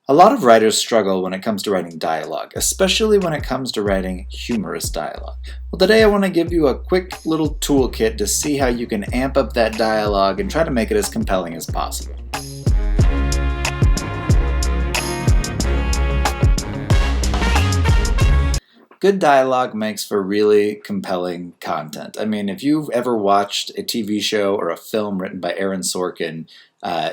A lot of writers struggle when it comes to writing dialogue, especially when it comes to writing humorous dialogue. Well, today I want to give you a quick little toolkit to see how you can amp up that dialogue and try to make it as compelling as possible. Good dialogue makes for really compelling content. I mean, if you've ever watched a TV show or a film written by Aaron Sorkin,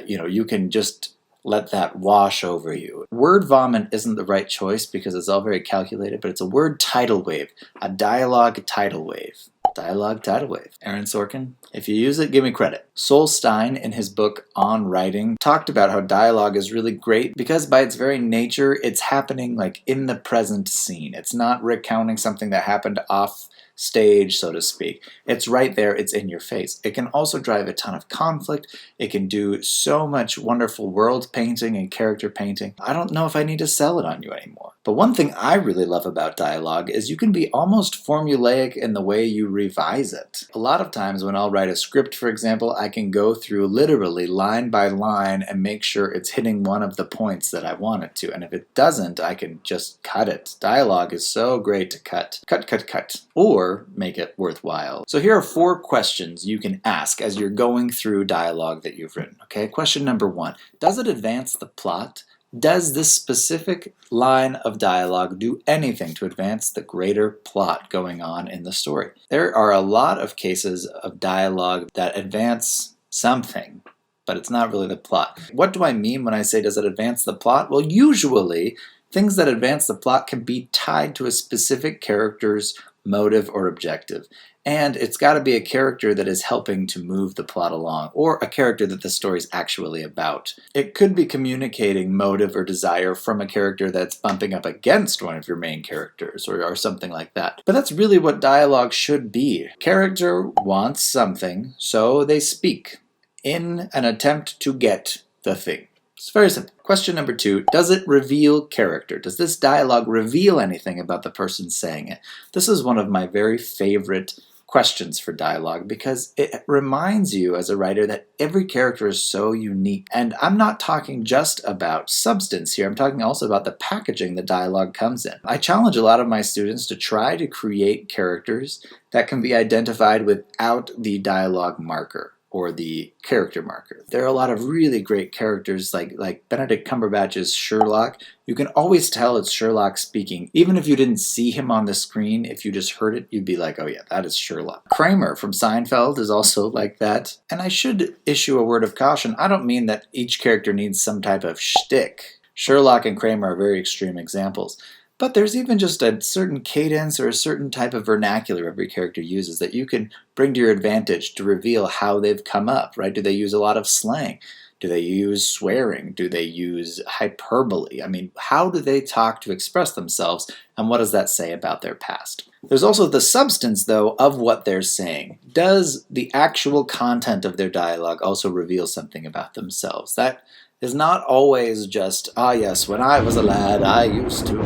you can just let that wash over you. Word vomit isn't the right choice because it's all very calculated, but it's a word tidal wave, a dialogue tidal wave. Dialogue tidal wave. Aaron Sorkin, if you use it, give me credit. Solstein, in his book On Writing, talked about how dialogue is really great because by its very nature, it's happening like in the present scene. It's not recounting something that happened off stage, so to speak. It's right there, it's in your face. It can also drive a ton of conflict. It can do so much wonderful world painting and character painting. I don't know if I need to sell it on you anymore. But one thing I really love about dialogue is you can be almost formulaic in the way you revise it. A lot of times when I'll write a script, for example, I can go through literally line by line and make sure it's hitting one of the points that I want it to. And if it doesn't, I can just cut it. Dialogue is so great to cut. Cut. Or make it worthwhile. So here are 4 questions you can ask as you're going through dialogue that you've written. Okay, question number 1. Does it advance the plot? Does this specific line of dialogue do anything to advance the greater plot going on in the story? There are a lot of cases of dialogue that advance something, but it's not really the plot. What do I mean when I say does it advance the plot? Well, usually things that advance the plot can be tied to a specific character's motive or objective. And it's got to be a character that is helping to move the plot along, or a character that the story's actually about. It could be communicating motive or desire from a character that's bumping up against one of your main characters, or something like that. But that's really what dialogue should be. Character wants something, so they speak in an attempt to get the thing. It's very simple. Question number 2, does it reveal character? Does this dialogue reveal anything about the person saying it? This is one of my very favorite questions for dialogue because it reminds you as a writer that every character is so unique. And I'm not talking just about substance here, I'm talking also about the packaging the dialogue comes in. I challenge a lot of my students to try to create characters that can be identified without the dialogue marker or the character marker. There are a lot of really great characters like Benedict Cumberbatch's Sherlock. You can always tell it's Sherlock speaking. Even if you didn't see him on the screen, if you just heard it, you'd be like, oh yeah, that is Sherlock. Kramer from Seinfeld is also like that. And I should issue a word of caution. I don't mean that each character needs some type of shtick. Sherlock and Kramer are very extreme examples. But there's even just a certain cadence or a certain type of vernacular every character uses that you can bring to your advantage to reveal how they've come up, right? Do they use a lot of slang? Do they use swearing? Do they use hyperbole? I mean, how do they talk to express themselves, and what does that say about their past? There's also the substance, though, of what they're saying. Does the actual content of their dialogue also reveal something about themselves? That is not always just, ah yes, when I was a lad, I used to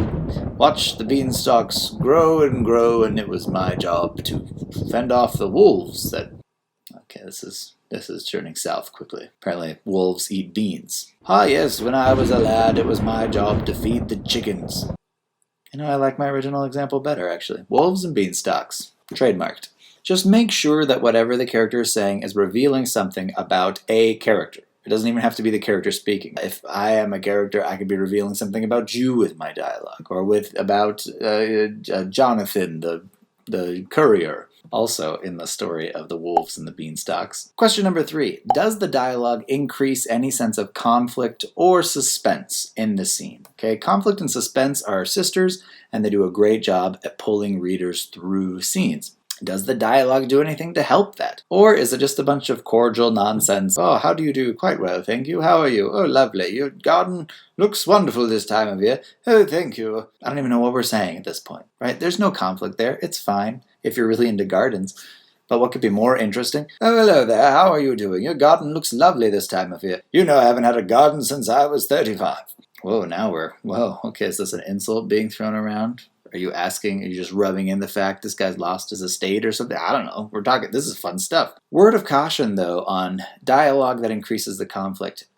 watch the beanstalks grow, and it was my job to fend off the wolves that... Okay, this is turning south quickly. Apparently, wolves eat beans. Ah yes, when I was a lad, it was my job to feed the chickens. I like my original example better, actually. Wolves and beanstalks. Trademarked. Just make sure that whatever the character is saying is revealing something about a character. It doesn't even have to be the character speaking. If I am a character, I could be revealing something about you with my dialogue, or about Jonathan, the courier, also in the story of the wolves and the beanstalks. Question number 3, does the dialogue increase any sense of conflict or suspense in the scene? Okay, conflict and suspense are sisters, and they do a great job at pulling readers through scenes. Does the dialogue do anything to help that? Or is it just a bunch of cordial nonsense? Oh, how do you do? Quite well, thank you. How are you? Oh, lovely. Your garden looks wonderful this time of year. Oh, thank you. I don't even know what we're saying at this point, right? There's no conflict there. It's fine if you're really into gardens. But what could be more interesting? Oh, hello there. How are you doing? Your garden looks lovely this time of year. You know I haven't had a garden since I was 35. Whoa, okay, is this an insult being thrown around? Are you just rubbing in the fact this guy's lost his estate or something? I don't know. This is fun stuff. Word of caution, though, on dialogue that increases the conflict.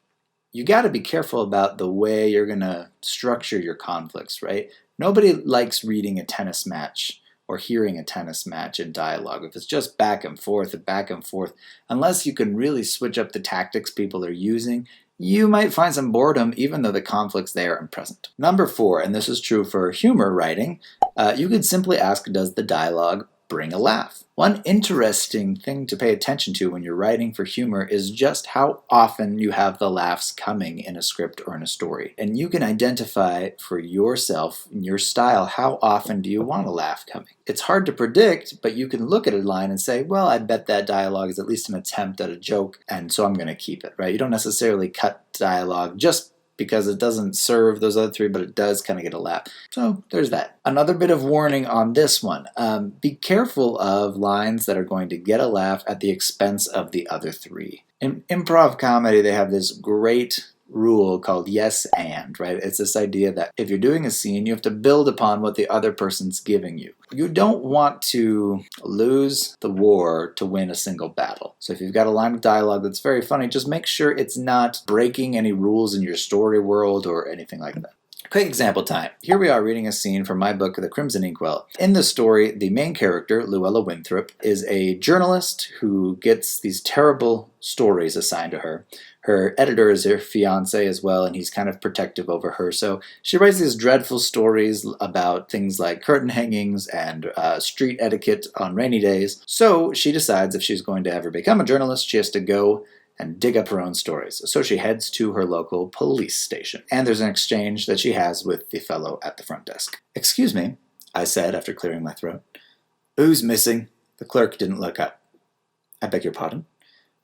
you got to be careful about the way you're going to structure your conflicts, right? Nobody likes reading a tennis match or hearing a tennis match in dialogue. If it's just back and forth, unless you can really switch up the tactics people are using, you might find some boredom even though the conflict's there and present. Number 4, and this is true for humor writing, you could simply ask, does the dialogue bring a laugh? One interesting thing to pay attention to when you're writing for humor is just how often you have the laughs coming in a script or in a story. And you can identify for yourself, in your style, how often do you want a laugh coming. It's hard to predict, but you can look at a line and say, well, I bet that dialogue is at least an attempt at a joke, and so I'm going to keep it, right? You don't necessarily cut dialogue just because it doesn't serve those other 3, but it does kind of get a laugh. So there's that. Another bit of warning on this one. Be careful of lines that are going to get a laugh at the expense of the other 3. In improv comedy, they have this great rule called yes and, right? It's this idea that if you're doing a scene, you have to build upon what the other person's giving you. You don't want to lose the war to win a single battle. So if you've got a line of dialogue that's very funny, just make sure it's not breaking any rules in your story world or anything like that. Quick example time. Here we are reading a scene from my book, The Crimson Inkwell. In the story, the main character, Luella Winthrop, is a journalist who gets these terrible stories assigned to her. Her editor is her fiance as well, and he's kind of protective over her. So she writes these dreadful stories about things like curtain hangings and street etiquette on rainy days. So she decides if she's going to ever become a journalist, she has to go and dig up her own stories. So she heads to her local police station. And there's an exchange that she has with the fellow at the front desk. "Excuse me," I said after clearing my throat. "Who's missing?" The clerk didn't look up. "I beg your pardon?"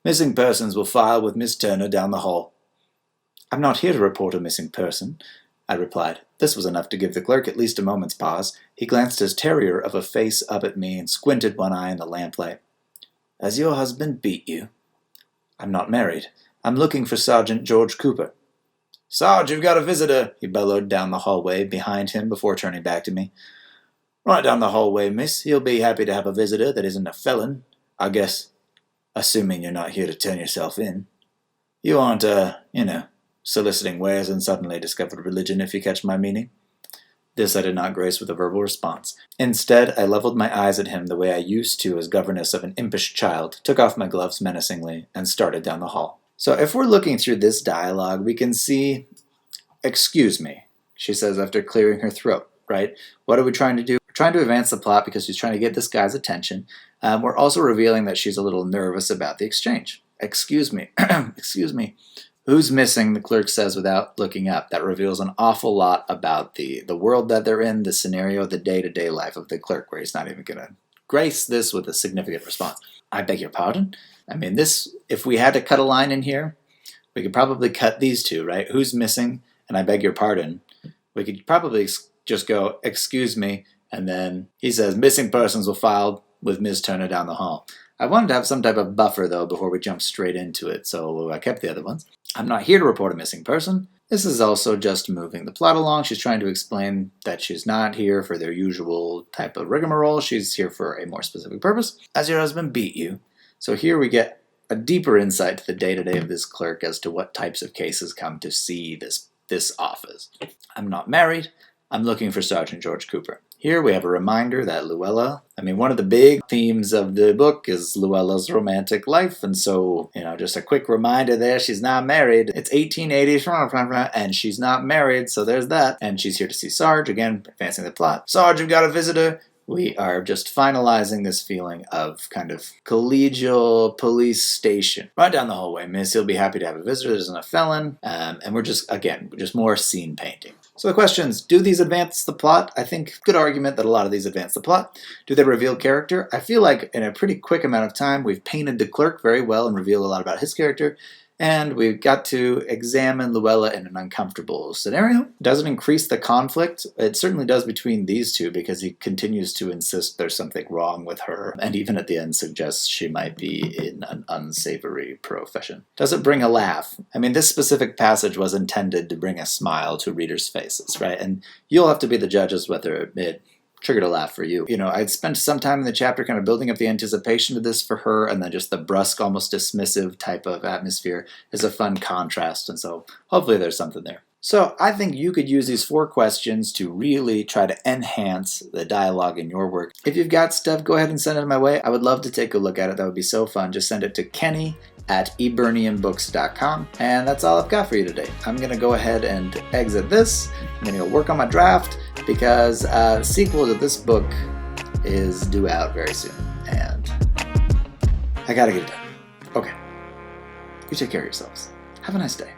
"Missing persons will file with Miss Turner down the hall." "I'm not here to report a missing person," I replied. This was enough to give the clerk at least a moment's pause. He glanced his terrier of a face up at me and squinted one eye in the lamplight. "Has your husband beat you?" "I'm not married. I'm looking for Sergeant George Cooper." "Sarge, you've got a visitor," he bellowed down the hallway behind him before turning back to me. "Right down the hallway, miss. He'll be happy to have a visitor that isn't a felon, I guess. Assuming you're not here to turn yourself in. You aren't, soliciting wares and suddenly discovered religion, if you catch my meaning." This I did not grace with a verbal response. Instead, I leveled my eyes at him the way I used to as governess of an impish child, took off my gloves menacingly, and started down the hall. So if we're looking through this dialogue, we can see, "Excuse me," she says after clearing her throat, right? What are we trying to do? We're trying to advance the plot because she's trying to get this guy's attention. We're also revealing that she's a little nervous about the exchange. "Excuse me," "Excuse me." "Who's missing?" the clerk says without looking up. That reveals an awful lot about the world that they're in, the scenario, the day-to-day life of the clerk, where he's not even going to grace this with a significant response. "I beg your pardon?" I mean, if we had to cut a line in here, we could probably cut these two, right? "Who's missing?" and "I beg your pardon." We could probably just go, "Excuse me," and then he says, "Missing persons will file with Ms. Turner down the hall." I wanted to have some type of buffer, though, before we jump straight into it, so I kept the other ones. "I'm not here to report a missing person." This is also just moving the plot along. She's trying to explain that she's not here for their usual type of rigmarole. She's here for a more specific purpose. "Has your husband beat you?" So here we get a deeper insight to the day-to-day of this clerk as to what types of cases come to see this office. "I'm not married. I'm looking for Sergeant George Cooper." Here we have a reminder that Luella, one of the big themes of the book is Luella's romantic life, and so, just a quick reminder there, she's not married. It's 1880, and she's not married, so there's that. And she's here to see Sarge, again, advancing the plot. "Sarge, you've got a visitor." We are just finalizing this feeling of kind of collegial police station. "Right down the hallway, miss. He'll be happy to have a visitor that isn't a felon." And we're just more scene painting. So the questions, do these advance the plot? I think good argument that a lot of these advance the plot. Do they reveal character? I feel like in a pretty quick amount of time, we've painted the clerk very well and revealed a lot about his character. And we've got to examine Luella in an uncomfortable scenario. Does it increase the conflict? It certainly does between these two because he continues to insist there's something wrong with her. And even at the end suggests she might be in an unsavory profession. Does it bring a laugh? This specific passage was intended to bring a smile to readers' faces, right? And you'll have to be the judges whether it triggered a laugh for you. You know, I'd spent some time in the chapter kind of building up the anticipation of this for her, and then just the brusque, almost dismissive type of atmosphere is a fun contrast, and so hopefully there's something there. So I think you could use these 4 questions to really try to enhance the dialogue in your work. If you've got stuff, go ahead and send it my way. I would love to take a look at it. That would be so fun. Just send it to kenny@eburniumbooks.com. And that's all I've got for you today. I'm going to go ahead and exit this. I'm going to go work on my draft because the sequel to this book is due out very soon. And I got to get it done. Okay. You take care of yourselves. Have a nice day.